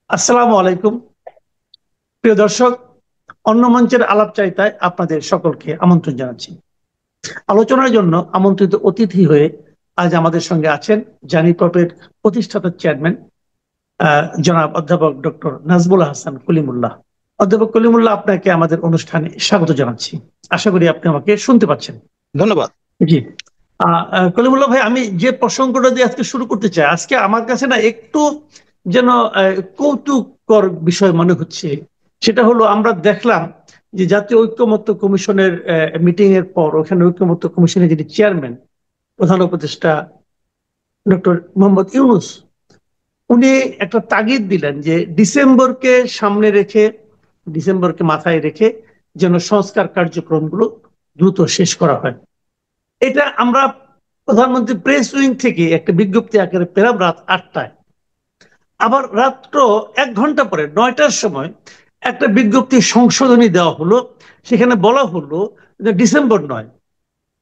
আসসালামু আলাইকুম প্রিয় দর্শক। অন্য মঞ্চের আলাপচারিতায় আপনাদের সকলকে আমন্ত্রণ জানাচ্ছি। আলোচনার জন্য আমন্ত্রিত অতিথি হয়ে আজ আমাদের সঙ্গে আছেন জানিপপের প্রতিষ্ঠাতা চেয়ারম্যান জনাব অধ্যাপক ডক্টর নাজমুল হাসান কলিমুল্লাহ। অধ্যাপক কলিমুল্লাহ, আপনাকে আমাদের অনুষ্ঠানে স্বাগত জানাচ্ছি। আশা করি আপনি আমাকে শুনতে পাচ্ছেন। ধন্যবাদ। জি। কলিমুল্লাহ ভাই, আমি যে প্রসঙ্গটা দিয়ে আজকে শুরু করতে চাই, আজকে আমার কাছে না একটু যেন কৌতুককর বিষয় মনে হচ্ছে। সেটা হলো, আমরা দেখলাম যে জাতীয় ঐক্যমত্য কমিশনের মিটিং এর পর ওখানে ঐক্যমত্য কমিশনের যিনি চেয়ারম্যান, প্রধান উপদেষ্টা ডক্টর মোহাম্মদ ইউনূস, উনি একটা তাগিদ দিলেন যে ডিসেম্বরকে মাথায় রেখে যেন সংস্কার কার্যক্রমগুলো দ্রুত শেষ করা হয়। এটা আমরা প্রধানমন্ত্রী প্রেস উইং থেকে একটা বিজ্ঞপ্তি আকারে পেলাম রাত 8টায়। আবার রাত্র 1 ঘন্টা পরে 9টার সময় একটা বিজ্ঞপ্তি সংশোধনী দেওয়া হলো। সেখানে বলা হলো যে ডিসেম্বর নয়,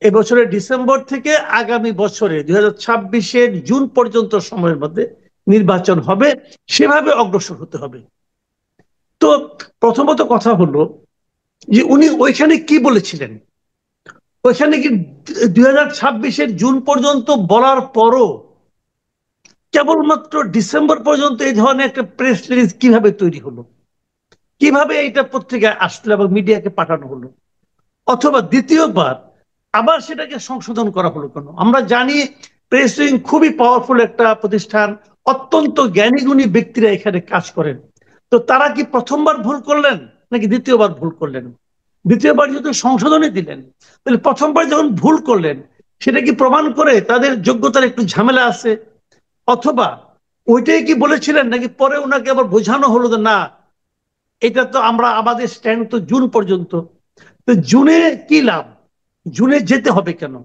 এবছরের ডিসেম্বর থেকে আগামী বছরে 2026-এর জুন পর্যন্ত সময়ের মধ্যে নির্বাচন হবে, সেভাবে অগ্রসর হতে হবে। তো প্রথমত কথা হলো যে উনি ওইখানে কি বলেছিলেন? ওইখানে কি 2026-এর জুন পর্যন্ত বলার পরও কেবলমাত্র ডিসেম্বর পর্যন্ত এই ধরনের একটা প্রেস রিলিজ কিভাবে তৈরি হলো? কিভাবে এটা পত্রিকায় আসলো এবং মিডিয়াকে পাঠানো হলো? অথবা দ্বিতীয়বার আবার সেটাকে সংশোধন করা হলো কেন? আমরা জানি প্রেস উইং খুবই পাওয়ারফুল একটা প্রতিষ্ঠান, অত্যন্ত জ্ঞানীগুণী ব্যক্তিরা এখানে কাজ করেন। তো তারা কি প্রথমবার ভুল করলেন নাকি দ্বিতীয়বার ভুল করলেন? দ্বিতীয়বার যেহেতু সংশোধনী দিলেন, তাহলে প্রথমবার যখন ভুল করলেন, সেটা কি প্রমাণ করে তাদের যোগ্যতার একটু ঝামেলা আছে? অথবা ওইটাই কি বলেছিলেন, নাকি পরে ওনাকে আবার বোঝানো হলো যে না, এটা তো আমরা আমাদের স্ট্যান্ড তো জুন পর্যন্ত। তো জুনে কি লাভ? জুনে যেতে হবে কেন?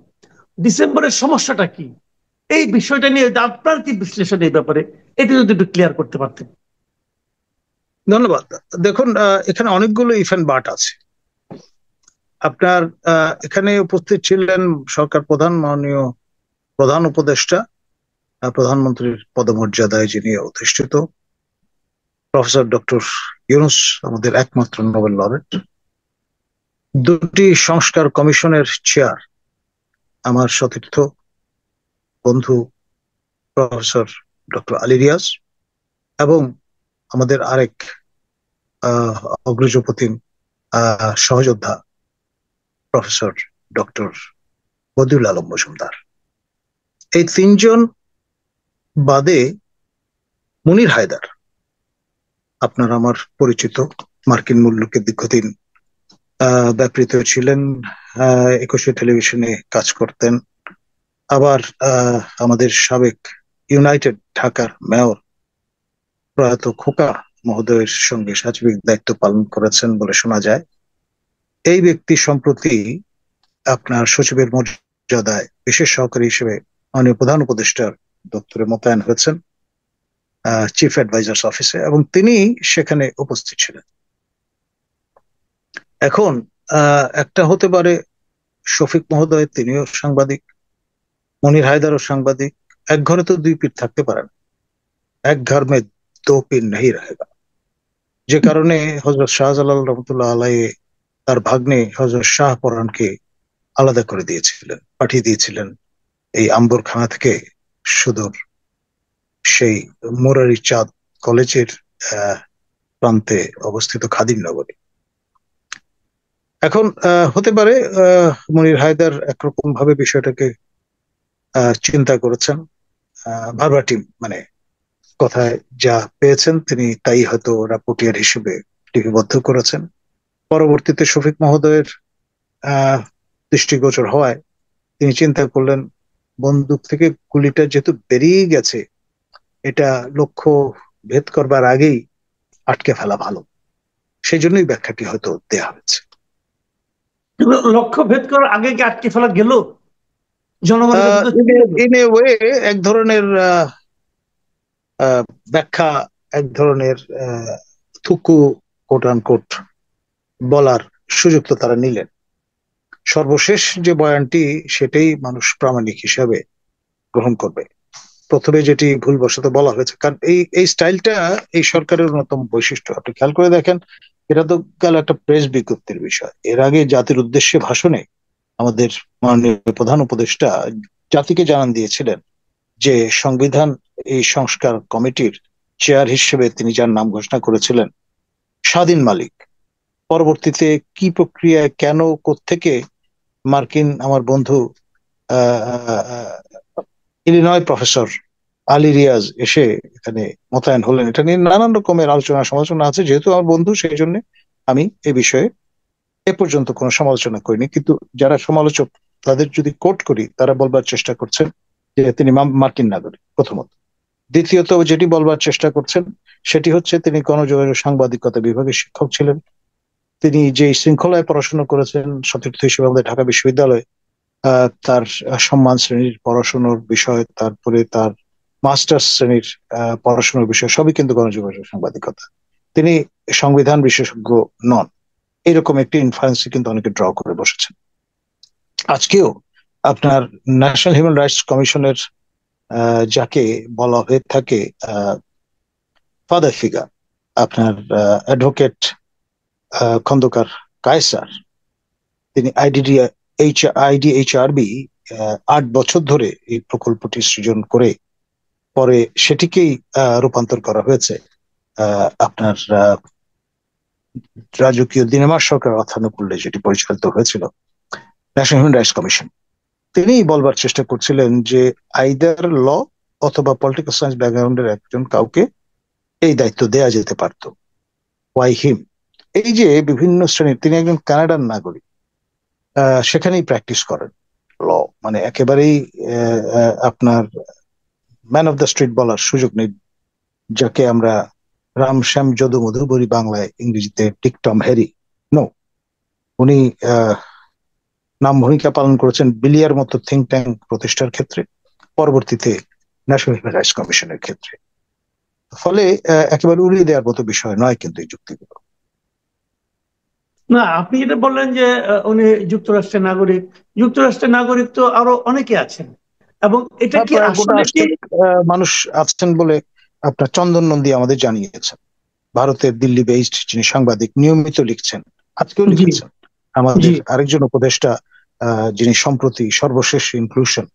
ডিসেম্বরের সমস্যাটা কি? এই বিষয়টা নিয়ে আপনার কি বিশ্লেষণ এই ব্যাপারে? এটা যদি একটু ক্লিয়ার করতে পারতেন। ধন্যবাদ। দেখুন, এখানে অনেকগুলো ইফ এন্ড বাট আছে। আপনার এখানে উপস্থিত ছিলেন সরকার প্রধান, মাননীয় প্রধান উপদেষ্টা, প্রধানমন্ত্রীর পদমর্যাদায় যিনি অধিষ্ঠিত প্রফেসর ডক্টর ইউনূস, আমাদের একমাত্র নোবেল লরেট। দুটি সংস্কার কমিশনের চেয়ার, আমার সতীর্থ বন্ধু প্রফেসর ডক্টর আলী রিয়াজ, এবং আমাদের আরেক অগ্রজপ্রতিম সহযোদ্ধা প্রফেসর ডক্টর বদিউল আলম মজুমদার। এই তিনজন বাদে মুনির হায়দার, আপনার আমার পরিচিত, মার্কিন মুলুকে দীর্ঘদিন ব্যাপৃত ছিলেন, 21শে টেলিভিশনে কাজ করতেন। আবার আমাদের সাবেক ইউনাইটেড ঢাকার মেয়র প্রয়াত খোকা মহোদয়ের সঙ্গে সার্বিক দায়িত্ব পালন করেছেন বলে শোনা যায়। এই ব্যক্তি সম্প্রতি আপনার সচিবের মর্যাদায় বিশেষ সহকারী হিসেবে মাননীয় প্রধান উপদেষ্টার দপ্তরে মোতায়েন হয়েছেন, চিফ অ্যাডভাইজার্স অফিসে, এবং তিনি সেখানে উপস্থিত ছিলেন। এখন একটা হতে পারে শফিক মহোদয়, তিনিও সাংবাদিক, মনির হায়দারও সাংবাদিক। এক ঘরে তো দুই পীর থাকতে পারেন, এক ঘর মে দো পীর নেই রহেগা। যে কারণে হযরত শাহজালাল রহমতুল্লাহ আলাই তার ভাগ্নে হযরত শাহ পরানকে আলাদা করে দিয়েছিলেন, পাঠিয়ে দিয়েছিলেন এই আম্বরখানা থেকে সুদূর সেই মুরারি চাঁদ কলেজের প্রান্তে অবস্থিত খাদিম নগরে। এখন হতে পারে মনির হায়দার একরকম ভাবে বিষয়টাকে চিন্তা করেছেন, ভার্বাটিম মানে কথায় যা পেয়েছেন তিনি তাই হয়তো রাপোর্টিয়ার হিসেবে লিপিবদ্ধ করেছেন। পরবর্তীতে শফিক মহোদয়ের দৃষ্টিগোচর হওয়ায় তিনি চিন্তা করলেন, বন্দুক থেকে গুলিটা যেহেতু বেরিয়ে গেছে, এটা লক্ষ্য ভেদ করবার আগেই আটকে ফেলা ভালো। সেই জন্যই ব্যাখ্যাটি হয়তো দেয়া হয়েছে। লক্ষ্য ভেদ করার আগে কি আটকে ফেলা গেল? জনগণের কাছে তো ইন এ ওয়ে এক ধরনের ব্যাখ্যা, এক ধরনের থুকু কোট আনকোট বলার সুযোগ তো তারা নিলেন। সর্বশেষ যে বয়ানটি সেটাই মানুষ প্রামাণিক হিসাবে গ্রহণ করবে। প্রথমে যেটি ভুলবশত বলা হয়েছে, কারণ এই স্টাইলটা এই সরকারের অন্যতম বৈশিষ্ট্য। আপনি খেয়াল করে দেখেন, এটা তো গেল একটা প্রেস বিজ্ঞপ্তির বিষয়। এর আগে জাতির উদ্দেশ্যে ভাষণে আমাদের মাননীয় প্রধান উপদেষ্টা জাতিকে জানান দিয়েছিলেন যে সংবিধান এই সংস্কার কমিটির চেয়ার হিসেবে তিনি যার নাম ঘোষণা করেছিলেন স্বাধীন মালিক। পরবর্তীতে কি প্রক্রিয়ায়, কেন, কোত্থেকে মার্কিন আমার বন্ধু ইলিনয় প্রফেসর আলী রিয়াজ এসে এখানে মোতায়েন হলেন, এটা নিয়ে নানান রকমের আলোচনা সমালোচনা আছে। যেহেতু আমার বন্ধু, সেই জন্য আমি এ বিষয়ে এ পর্যন্ত কোনো সমালোচনা করিনি। কিন্তু যারা সমালোচক, তাদের যদি কোট করি, তারা বলবার চেষ্টা করছেন যে তিনি মার্কিন নাগরিক, প্রথমত। দ্বিতীয়ত যেটি বলবার চেষ্টা করছেন সেটি হচ্ছে তিনি গণযোগাযোগ সাংবাদিকতা বিভাগের শিক্ষক ছিলেন। তিনি যে শৃঙ্খলায় পড়াশোনা করেছেন সতীর্থ হিসেবে আমাদের ঢাকা বিশ্ববিদ্যালয়ে, তার সম্মান শ্রেণীর পড়াশোনার বিষয়, তারপরে তার মাস্টার্স শ্রেণীর পড়াশোনার বিষয়, সবই কিন্তু গণযোগাযোগ সাংবাদিকতা। তিনি সংবিধান বিশেষজ্ঞ নন, এরকম একটি ইনফারেন্স কিন্তু অনেকে ড্র করে বসেছেন। আজকেও আপনার ন্যাশনাল হিউম্যান রাইটস কমিশনের যাকে বলা হয়ে থাকে ফাদার ফিগার, আপনার অ্যাডভোকেট খন্দকার কায়সার, তিনি আইডিএইচআরবি 8 বছর ধরে এই প্রকল্পটি সৃজন করে পরে সেটিকেই রূপান্তর করা হয়েছে আপনার রাজকীয় দিনেমার সরকার অর্থানুকূল্যে, যেটি পরিচালিত হয়েছিল ন্যাশনাল হিউম্যান রাইটস কমিশন। তিনি বলবার চেষ্টা করছিলেন যে আইদার ল অথবা পলিটিক্যাল সায়েন্স ব্যাকগ্রাউন্ডের একজন কাউকে এই দায়িত্ব দেয়া যেতে পারত। ওয়াই হিম? এই যে বিভিন্ন শ্রেণীর, তিনি একজন কানাডার নাগরিক, সেখানেই প্র্যাকটিস করেন ল, মানে একেবারেই আপনার ম্যান অফ দ্য স্ট্রিট বলার সুযোগ নেই, যাকে আমরা রাম শ্যাম যদু মধু বলি বাংলায়, ইংরেজিতে টিক টম হ্যারি। নো, উনি নাম ভূমিকা পালন করেছেন বিলিয়ার মতো থিঙ্ক ট্যাঙ্ক প্রতিষ্ঠার ক্ষেত্রে, পরবর্তীতে ন্যাশনাল হিউম্যান রাইটস কমিশনের ক্ষেত্রে। ফলে একেবারে উড়িয়ে দেওয়ার মতো বিষয় নয় কিন্তু এই যুক্তিগুলো। না, আপনি যেটা বললেন যে উনি যুক্তরাষ্ট্রের নাগরিক, যুক্তরাষ্ট্রের নাগরিক তো আরো অনেকে আছেন, এবং এটা কি গোটা আসলে কি মানুষ আছেন বলে আপনার চন্দন নন্দী আমাদের জানিয়েছেন, ভারতের দিল্লি বেসড যিনি সাংবাদিক, নিয়মিত লিখছেন, আজকেও জি লিখেছেন। আমাদের আরেকজন উপদেষ্টা যিনি সম্প্রতি সর্বশেষ ইনক্লুশন,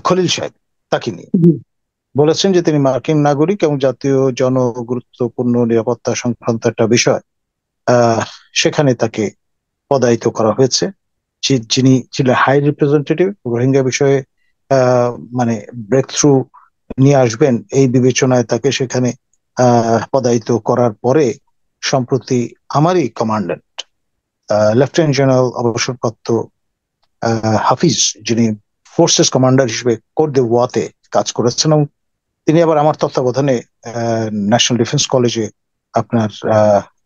খলিল সাহেব, তাকে নিয়ে বলেছেন যে তিনি মার্কিন নাগরিক এবং জাতীয় জনগুরুত্বপূর্ণ নিরাপত্তা সংক্রান্ত একটা বিষয় সেখানে তাকে পদায়িত করা হয়েছে। যিনি ছিলেন হাই রিপ্রেজেন্টেটিভ, রোহিঙ্গা বিষয়ে মানে ব্রেক থ্রু নিয়ে আসবেন এই বিবেচনায় তাকে সেখানে পদায়িত করার পরে সম্প্রতি আমারই কমান্ডেন্ট লেফটেন্যান্ট জেনারেল অবসরপ্রাপ্ত হাফিজ, যিনি ফোর্সেস কমান্ডার হিসেবে কোট দে ওয়াতে কাজ করেছেন, এবং তিনি আবার আমার তত্ত্বাবধানে ন্যাশনাল ডিফেন্স কলেজে আপনার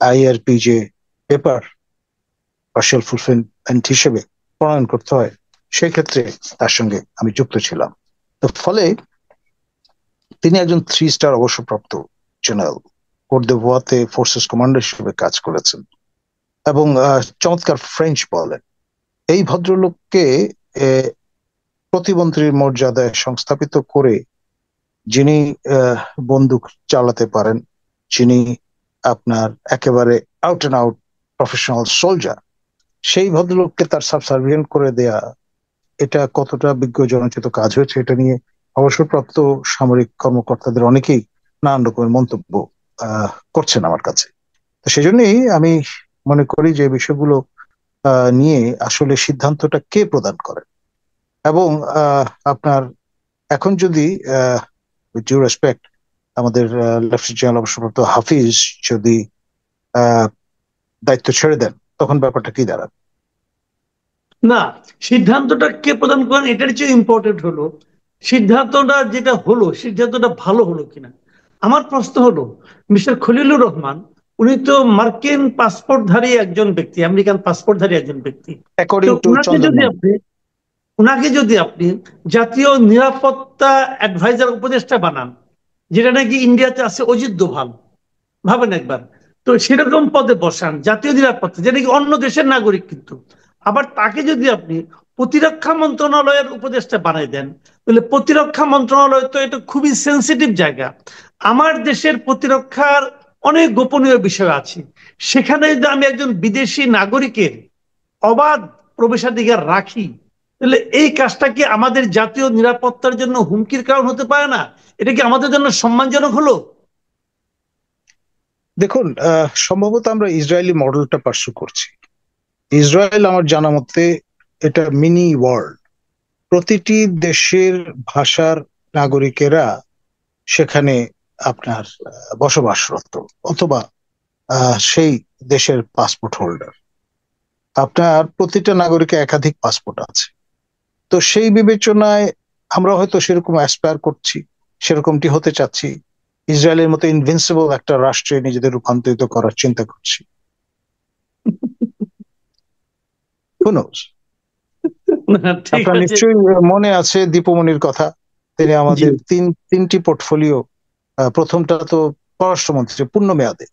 আইআরপি যে পেপার পার্শিয়াল ফুলফিলমেন্ট হিসেবে প্রণয়ন করতে হয়, সেই ক্ষেত্রে তার সঙ্গে আমি যুক্ত ছিলাম। তো ফলে তিনি একজন 3 স্টার অবসরপ্রাপ্ত জেনারেল, কোট দে ভোয়াতে ফোর্সেস কমান্ডার হিসেবে কাজ করেছেন, এবং চমৎকার ফ্রেঞ্চ বলেন। এই ভদ্রলোককে প্রতিমন্ত্রীর মর্যাদায় সংস্থাপিত করে, যিনি বন্দুক চালাতে পারেন, যিনি আপনার একেবারে out and out professional soldier, সেই ভদ্রলোককে তার সাবসার্ভিয়েন্ট করে দেয়া, এটা কতটা বিজ্ঞ জনচিত কাজ হয়েছে, এটা নিয়ে অবসরপ্রাপ্ত সামরিক কর্মকর্তাদের অনেকেই নানান রকমের মন্তব্য করছেন আমার কাছে। তো সেই জন্যই আমি মনে করি যে বিষয়গুলো নিয়ে আসলে সিদ্ধান্তটা কে প্রদান করে, এবং আপনার এখন যদি উইথ ডিউ রেসপেক্ট আমাদের লেফটেন্যান্ট জেনারেল অবসরপ্রাপ্ত হাফিজ যদি দায়িত্ব ছেড়ে দেন, তখন ব্যাপারটা কি দাঁড়াবে? না, সিদ্ধান্তটা কে প্রদান করেন এটার চেয়ে ইম্পর্টেন্ট হলো সিদ্ধান্তটা যেটা হলো, সিদ্ধান্তটা ভালো হলো কিনা। আমার প্রশ্ন হলো, মিস্টার খলিলুর রহমান উনি তো মার্কিন পাসপোর্টধারী একজন ব্যক্তি, আমেরিকান পাসপোর্টধারী একজন ব্যক্তি। তো অ্যাকর্ডিং টু উনাকে যদি আপনি জাতীয় নিরাপত্তা অ্যাডভাইজার উপদেষ্টা বানান, যেটা নাকি ইন্ডিয়াতে আছে অজিত দোভাল, ভাবেন একবার। তো সেরকম পদে বসান, জাতীয় নিরাপত্তা, যেটা কি অন্য দেশের নাগরিক, কিন্তু আবার তাকে যদি আপনি প্রতিরক্ষা মন্ত্রণালয়ের উপদেষ্টা বানাই দেন, তাহলে প্রতিরক্ষা মন্ত্রণালয় তো এটা খুবই সেন্সিটিভ জায়গা। আমার দেশের প্রতিরক্ষার অনেক গোপনীয় বিষয় আছে, সেখানে যদি আমি একজন বিদেশি নাগরিকের অবাধ প্রবেশাধিকার রাখি, তাহলে এই কাজটা কি আমাদের জাতীয় নিরাপত্তার জন্য হুমকির কারণ হতে পারে না? এটা কি আমাদের জন্য সম্মানজনক হলো? দেখুন, সম্ভবত আমরা ইসরায়েলি মডেলটা পার্সু করছি। ইসরায়েল আমার জানা মতে এটা মিনি ওয়ার্ল্ড। প্রতিটি দেশের ভাষার নাগরিকেরা সেখানে আপনার বসবাসরত, অথবা সেই দেশের পাসপোর্ট হোল্ডার। আপনার প্রতিটা নাগরিকের একাধিক পাসপোর্ট আছে। তো সেই বিবেচনায় আমরা হয়তো সেরকম অ্যাসপায়ার করছি, সেরকমটি হতে চাচ্ছি, ইসরায়েলের মতো ইনভিনসিবল একটা রাষ্ট্রে নিজেদের রূপান্তরিত করার চিন্তা করছি। Who knows? ঠিক আপনার আছে। নিশ্চয়ই মনে আছে দীপমণির কথা। তিনি আমাদের তিনটি পোর্টফোলিও, প্রথমটা তো পররাষ্ট্রমন্ত্রী পূর্ণ মেয়াদে,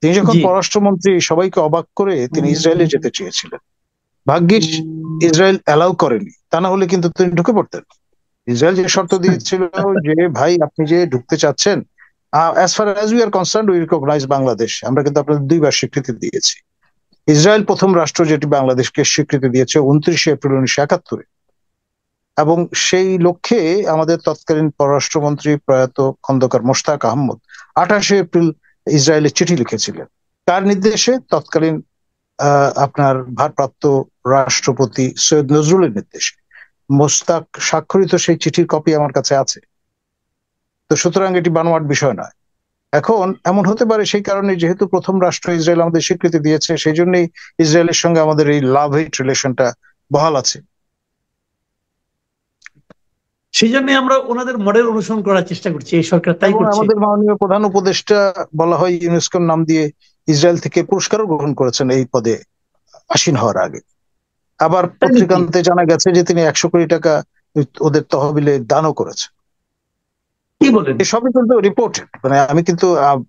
তিনি যখন জি। পররাষ্ট্রমন্ত্রী সবাইকে অবাক করে তিনি ইসরায়েলে যেতে চেয়েছিলেন। ভাগ্যিস ইসরায়েল অ্যালাউ করেনি, তা না হলে কিন্তু তিনি ঢুকে পড়তেন। ইসরায়েল যে শর্ত দিয়েছিল যে ভাই আপনি যে ঢুকতে চাচ্ছেন, as far as we are concern we recognise Bangladesh, আমরা কিন্তু আপনাদের 2বার স্বীকৃতি দিয়েছি। ইসরায়েল প্রথম রাষ্ট্র যেটি বাংলাদেশকে স্বীকৃতি দিয়েছে 29শে এপ্রিল 1971-এ। এবং সেই লক্ষ্যে আমাদের তৎকালীন পররাষ্ট্রমন্ত্রী প্রয়াত খন্দকার মোশতাক আহমদ 28শে এপ্রিল ইসরায়েলে চিঠি লিখেছিলেন। তার নির্দেশে তৎকালীন আপনার ভারপ্রাপ্ত রাষ্ট্রপতি সৈয়দ নজরুলের নির্দেশে মোশতাক স্বাক্ষরিত সেই চিঠির কপি আমার কাছে আছে। তো সুতরাং এটি বানোয়াট বিষয় নয়। এখন এমন হতে পারে সেই কারণে, যেহেতু প্রথম রাষ্ট্র ইসরায়েল আমাদের স্বীকৃতি দিয়েছে, সেই জন্যই ইসরায়েলের সঙ্গে আমাদের এই লাভ হেট রিলেশনটা বহাল আছে। সেই জন্য আমরা ওনাদের মডেল অনুসরণ করার চেষ্টা করছি, এই সরকার তাই এবং করছে। আমাদের মাননীয় প্রধান উপদেষ্টা বলা হয় ইউনেস্কোর নাম দিয়ে ইসরায়েল থেকে পুরস্কারও গ্রহণ করেছেন এই পদে আসীন হওয়ার আগে। আবার পত্রিকান্তে জানা গেছে যে তিনি 100 কোটি টাকা ওদের তহবিলে দানও করেছেন। কি বলেন? এসবই কিন্তু রিপোর্টেড, মানে আমি কিন্তু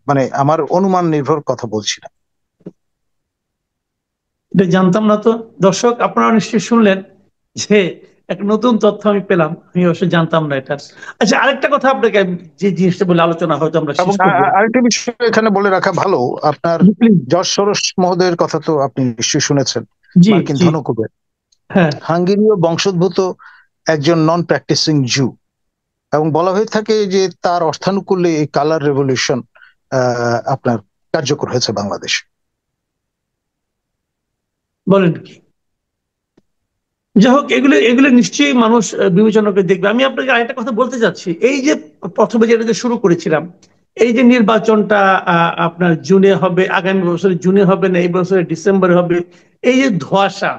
মানে আমার অনুমান নির্ভর কথা বলছি না। এটা জানতাম না তো। দর্শক, আপনারা নিশ্চয়ই শুনলেন যে এক নতুন তথ্য আমি পেলাম, আমি অবশ্য জানতাম না এটা। আচ্ছা, আরেকটা কথা আপনাকে, যে জিনিসটা বলে আলোচনা হয়তো আমরা শেষ করবো। আরেকটি বিষয় এখানে বলে রাখা ভালো, আপনার জর্জ সোরস মহোদয়ের কথা তো আপনি নিশ্চয়ই শুনেছেন, জি মার্কিন জি। ধনকুবের, হ্যাঁ। হাঙ্গেরীয় বংশোদ্ভূত একজন নন প্র্যাকটিসিং জু। এবং বলা হয়ে থাকে যে তার অর্থানুকূল্যে এই কালার রেভলিউশন আপনার কার্যকর হয়েছে বাংলাদেশে। বলেন কি? যাই হোক, এগুলো এগুলো নিশ্চয়ই মানুষ বিবেচনা করে দেখবে। আমি আপনাকে আরেকটা কথা বলতে চাচ্ছি, এই যে প্রথমে যেটা দিয়ে শুরু করেছিলাম, এই যে নির্বাচনটা আপনার জুনে হবে, আগামী বছরে জুনে হবে না, এই বছরে ডিসেম্বরে হবে, এই যে ধোঁয়াশা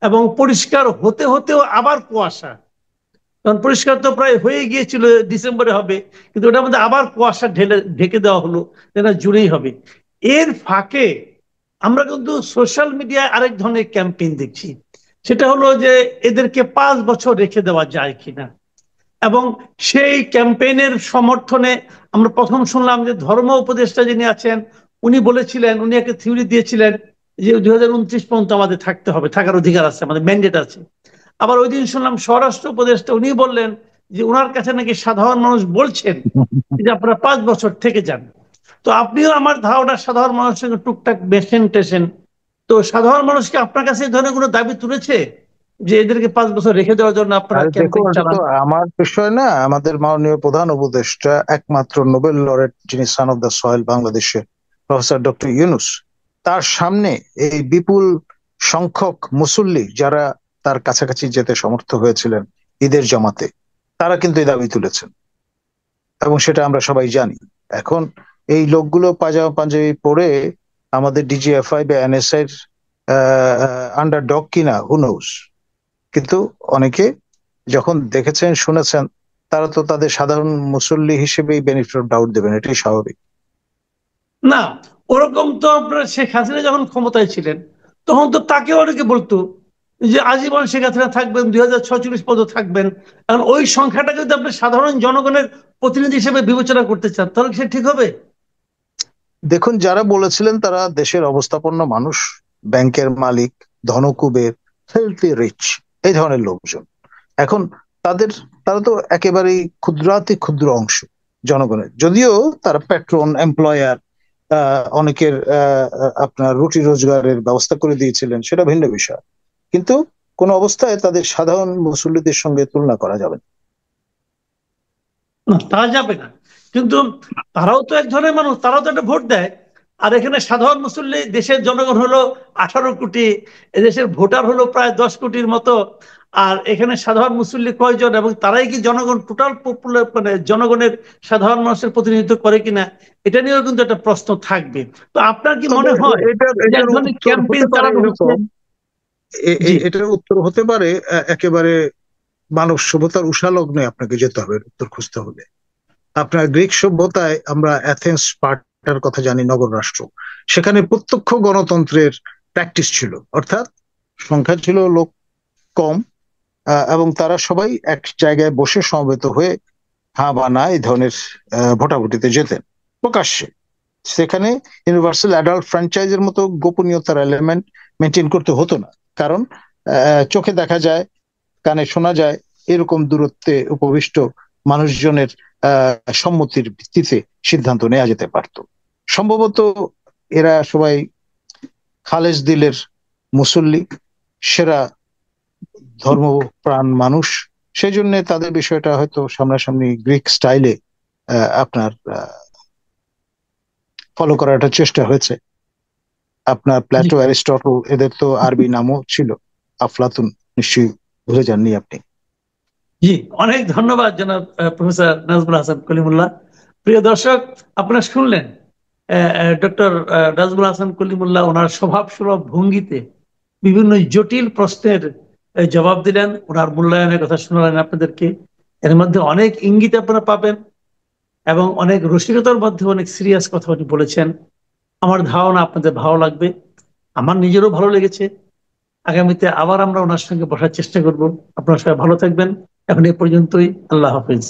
এবং পরিষ্কার হতে হতেও আবার কুয়াশা, কারণ পরিষ্কার তো প্রায় হয়ে গিয়েছিল ডিসেম্বরে হবে, কিন্তু ওটার মধ্যে আবার কুয়াশা ঢেকে দেওয়া হলো যেটা জুড়েই হবে। এর ফাঁকে আমরা কিন্তু সোশ্যাল মিডিয়ায় আরেক ধরনের ক্যাম্পেইন দেখছি, সেটা হলো যে এদেরকে 5 বছর রেখে দেওয়া যায় কিনা। এবং সেই ক্যাম্পেইনের সমর্থনে আমরা প্রথম শুনলাম যে ধর্ম উপদেষ্টা যিনি আছেন উনি বলেছিলেন, উনি একটা থিওরি দিয়েছিলেন যে 2029 পর্যন্ত আমাদের থাকতে হবে, থাকার অধিকার আছে, আমাদের ম্যান্ডেট আছে। আবার ওই দিন শুনলাম স্বরাষ্ট্র উপদেষ্টা উনি বললেন যে ওনার কাছে নাকি সাধারণ মানুষ বলছেন যে আপনারা 5 বছর থেকে যান। তো আপনিও আমার ধারণা সাধারণ মানুষের সঙ্গে টুকটাক বেসেন টেসেন, তো সাধারণ মানুষকে আপনার কাছে এই ধরনের কোনো দাবি তুলেছে যে এদেরকে 5 বছর রেখে দেওয়ার জন্য আপনারা আর দেখুন, ক্যাম্পেইন এটা চালান? তো আমার বিষয় না, আমাদের মাননীয় প্রধান উপদেষ্টা একমাত্র নোবেল লরেট যিনি সান অফ দ্য সয়েল বাংলাদেশের প্রফেসর ডক্টর ইউনুস, তার সামনে এই বিপুল সংখ্যক মুসল্লি যারা তার কাছাকাছি যেতে সমর্থ হয়েছিলেন ঈদের জমাতে, তারা কিন্তু এই দাবি তুলেছেন এবং সেটা আমরা সবাই জানি। এখন এই লোকগুলো পাজামা পাঞ্জাবি পরে আমাদের ডিজিএফআই বা এনএসআই এর আন্ডার ডগ কিনা হু নোস, কিন্তু অনেকে যখন দেখেছেন শুনেছেন তারা তো তাদের সাধারণ মুসল্লি হিসেবেই বেনিফিট অফ ডাউট দেবেন, এটাই স্বাভাবিক। না, ওরকম তো আপনার শেখ হাসিনা যখন ক্ষমতায় ছিলেন তখন তো তাকে অনেকে বলতো যে আজীবন শেখ হাসিনা থাকবেন, 2046 পর্যন্ত থাকবেন। কারণ ওই সংখ্যাটা যদি আপনি সাধারণ জনগণের প্রতিনিধি হিসেবে বিবেচনা করতে চান তাহলে সে ঠিক হবে? দেখুন, যারা বলেছিলেন তারা দেশের অবস্থাপন্ন মানুষ, ব্যাংকের মালিক, ধনকুবের, হেলথি রিচ। এই ধরনের লোকজন। এখন তাদের তারা তো একেবারেই ক্ষুদ্রাতি ক্ষুদ্র অংশ জনগণের, যদিও তারা প্যাট্রন এমপ্লয়ার, অনেকের আপনার রুটি রোজগারের ব্যবস্থা করে দিয়েছিলেন, সেটা ভিন্ন বিষয়, কিন্তু কোন অবস্থায় তাদের সাধারণ মুসল্লিদের সঙ্গে তুলনা করা যাবে না। না, তা যাবে না, কিন্তু তারাও তো এক ধরনের মানুষ, তারাও তো একটা ভোট দেয়। আর এখানে সাধারণ মুসল্লি, দেশের জনগণ হলো 18 কোটি, এদেশের ভোটার হলো প্রায় 10 কোটির মতো। আর এখানে সাধারণ মুসল্লি কয়জন, এবং তারাই কি জনগণ টোটাল পপুলার, মানে জনগণের, সাধারণ মানুষের প্রতিনিধিত্ব করে কিনা, এটা নিয়েও কিন্তু একটা প্রশ্ন থাকবে। তো আপনার কি তবে মনে হয় এটার যে এক এটার ধরনের উত্তর ক্যাম্পেইন হতে পারে চালানো হচ্ছে? এরকম, জি, এটার উত্তর হতে পারে একেবারে মানব সভ্যতার উষালগ্নে আপনাকে যেতে হবে উত্তর খুঁজতে হলে। আপনার গ্রিক সভ্যতায় আমরা অ্যাথেন্স, স্পার্টার কথা জানি, নগর রাষ্ট্র, সেখানে প্রত্যক্ষ গণতন্ত্রের প্র্যাকটিস ছিল, অর্থাৎ সংখ্যা ছিল লোক কম, এবং তারা সবাই এক জায়গায় বসে সমবেত হয়ে হা বা না এই ধরনের ভোটাভুটিতে যেতেন প্রকাশ্যে। সেখানে ইউনিভার্সাল অ্যাডাল্ট ফ্র্যাঞ্চাইজের মতো গোপনীয়তার এলিমেন্ট মেনটেন করতে হতো না, কারণ চোখে দেখা যায়, কানে শোনা যায়, এরকম দূরত্বে উপবিষ্ট মানুষজনের সম্মতির ভিত্তিতে সিদ্ধান্ত নেওয়া যেতে পারত। সম্ভবত এরা সবাই খালেজ দিলের মুসল্লি, সেরা ধর্মপ্রাণ মানুষ, সেই জন্য তাদের বিষয়টা হয়তো সামনাসামনি গ্রিক স্টাইলে আপনার ফলো করাটা চেষ্টা হয়েছে। আপনার জি, প্লেটো, অ্যারিস্টটল, এদের তো আরবি নামও ছিল, আফলাতুন, নিশ্চয়ই ভুলে যাননি আপনি। জি। অনেক ধন্যবাদ জনাব প্রফেসর নাজমুল হাসান কলিমুল্লাহ। প্রিয় দর্শক, আপনারা শুনলেন ডক্টর নাজমুল হাসান কলিমুল্লাহ ওনার স্বভাব সুলভ ভঙ্গিতে বিভিন্ন জটিল প্রশ্নের জবাব দিলেন, ওনার মূল্যায়নের কথা শোনালেন আপনাদেরকে। এর মধ্যে অনেক ইঙ্গিত আপনারা পাবেন, এবং অনেক রসিকতার মধ্যে অনেক সিরিয়াস কথা উনি বলেছেন। আমার ধারণা আপনাদের ভালো লাগবে, আমার নিজেরও ভালো লেগেছে। আগামীতে আবার আমরা ওনার সঙ্গে বসার চেষ্টা করব। আপনারা সবাই ভালো থাকবেন। এখন এ পর্যন্তই। আল্লাহ হাফিজ।